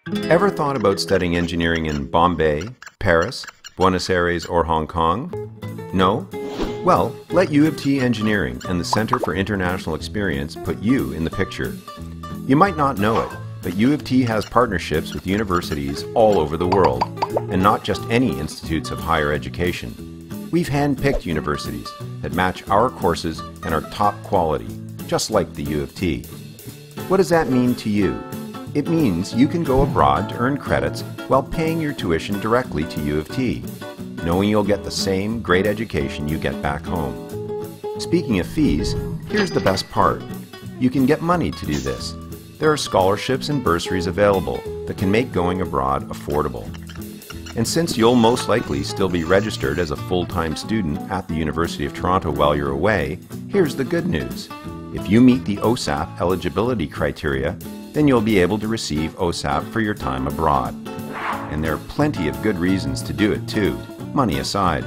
Ever thought about studying engineering in Bombay, Paris, Buenos Aires, or Hong Kong? No? Well, let U of T Engineering and the Center for International Experience put you in the picture. You might not know it, but U of T has partnerships with universities all over the world, and not just any institutes of higher education. We've handpicked universities that match our courses and are top quality, just like the U of T. What does that mean to you? It means you can go abroad to earn credits while paying your tuition directly to U of T, knowing you'll get the same great education you get back home. Speaking of fees, here's the best part. You can get money to do this. There are scholarships and bursaries available that can make going abroad affordable. And since you'll most likely still be registered as a full-time student at the University of Toronto while you're away, here's the good news. If you meet the OSAP eligibility criteria, then you'll be able to receive OSAP for your time abroad. And there are plenty of good reasons to do it too, money aside.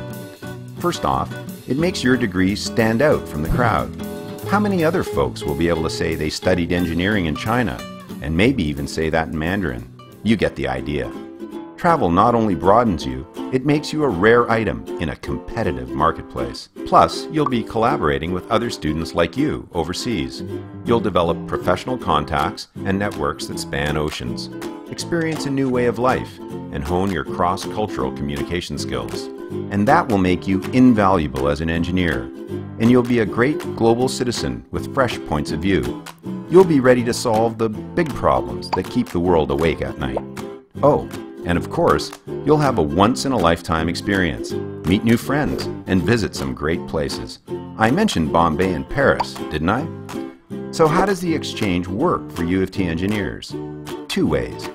First off, it makes your degree stand out from the crowd. How many other folks will be able to say they studied engineering in China, and maybe even say that in Mandarin? You get the idea. Travel not only broadens you, it makes you a rare item in a competitive marketplace. Plus, you'll be collaborating with other students like you overseas. You'll develop professional contacts and networks that span oceans, experience a new way of life, and hone your cross-cultural communication skills. And that will make you invaluable as an engineer. And you'll be a great global citizen with fresh points of view. You'll be ready to solve the big problems that keep the world awake at night. Oh, and of course, you'll have a once-in-a-lifetime experience, meet new friends, and visit some great places. I mentioned Bombay and Paris, didn't I? So how does the exchange work for U of T engineers? Two ways.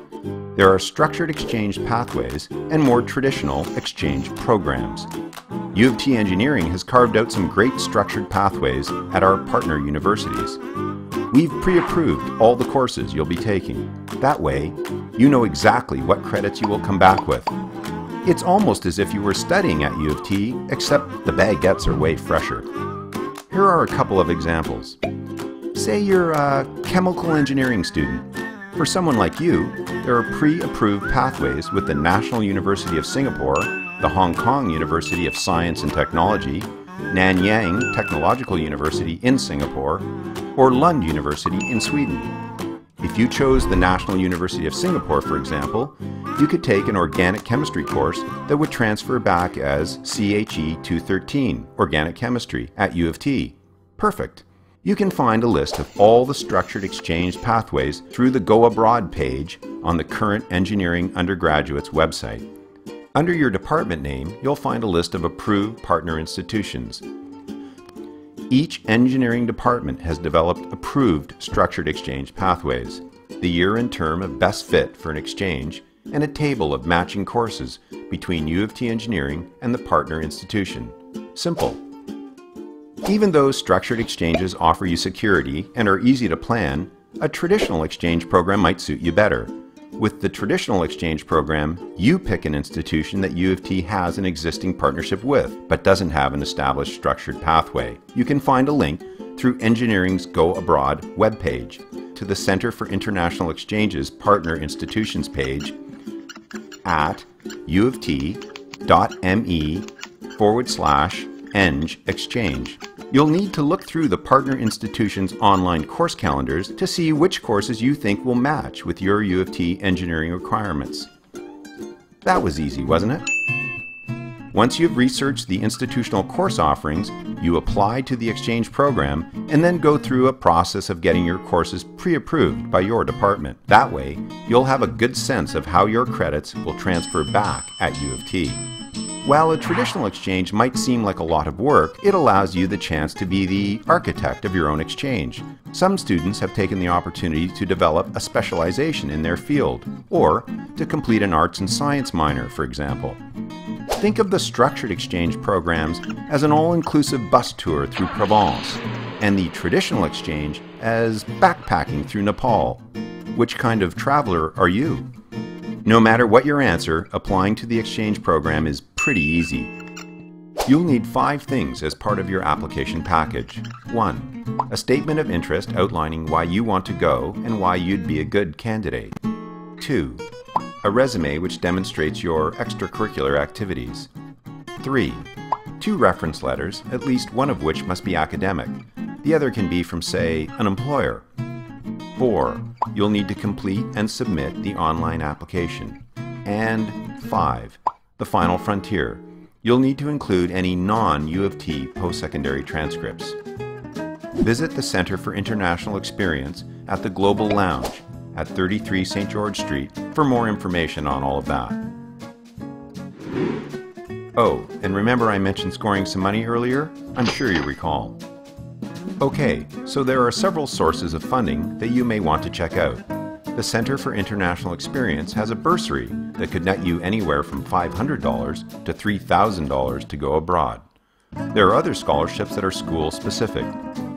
There are structured exchange pathways and more traditional exchange programs. U of T Engineering has carved out some great structured pathways at our partner universities. We've pre-approved all the courses you'll be taking. That way, you know exactly what credits you will come back with. It's almost as if you were studying at U of T, except the baguettes are way fresher. Here are a couple of examples. Say you're a chemical engineering student. For someone like you, there are pre-approved pathways with the National University of Singapore, the Hong Kong University of Science and Technology, Nanyang Technological University in Singapore, or Lund University in Sweden. If you chose the National University of Singapore, for example, you could take an organic chemistry course that would transfer back as CHE 213, Organic Chemistry, at U of T. Perfect. You can find a list of all the structured exchange pathways through the Go Abroad page on the current Engineering Undergraduates website. Under your department name, you'll find a list of approved partner institutions. Each engineering department has developed approved structured exchange pathways, the year and term of best fit for an exchange, and a table of matching courses between U of T Engineering and the partner institution. Simple. Even though structured exchanges offer you security and are easy to plan, a traditional exchange program might suit you better. With the traditional exchange program, you pick an institution that U of T has an existing partnership with, but doesn't have an established structured pathway. You can find a link through Engineering's Go Abroad webpage to the Center for International Exchange's Partner Institutions page at uoft.me/eng-exchange. You'll need to look through the partner institution's online course calendars to see which courses you think will match with your U of T engineering requirements. That was easy, wasn't it? Once you've researched the institutional course offerings, you apply to the exchange program and then go through a process of getting your courses pre-approved by your department. That way, you'll have a good sense of how your credits will transfer back at U of T. While a traditional exchange might seem like a lot of work, it allows you the chance to be the architect of your own exchange. Some students have taken the opportunity to develop a specialization in their field, or to complete an arts and science minor, for example. Think of the structured exchange programs as an all-inclusive bus tour through Provence, and the traditional exchange as backpacking through Nepal. Which kind of traveler are you? No matter what your answer, applying to the exchange program is pretty easy. You'll need 5 things as part of your application package. 1. A statement of interest outlining why you want to go and why you'd be a good candidate. 2. A resume which demonstrates your extracurricular activities. 3. 2 reference letters, at least one of which must be academic. The other can be from, say, an employer. 4. You'll need to complete and submit the online application. And 5. The final frontier. You'll need to include any non-U of T post-secondary transcripts. Visit the Center for International Experience at the Global Lounge at 33 St. George Street for more information on all of that. Oh, and remember I mentioned scoring some money earlier? I'm sure you recall. Okay, so there are several sources of funding that you may want to check out. The Center for International Experience has a bursary that could net you anywhere from $500 to $3,000 to go abroad. There are other scholarships that are school-specific.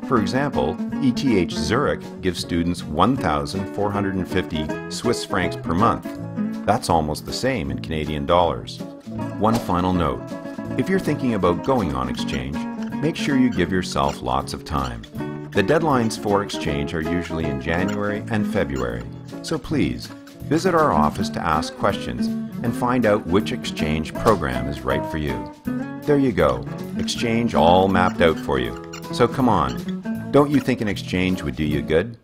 For example, ETH Zurich gives students 1,450 Swiss francs per month. That's almost the same in Canadian dollars. One final note. If you're thinking about going on exchange, make sure you give yourself lots of time. The deadlines for exchange are usually in January and February, so please visit our office to ask questions and find out which exchange program is right for you. There you go, exchange all mapped out for you. So come on, don't you think an exchange would do you good?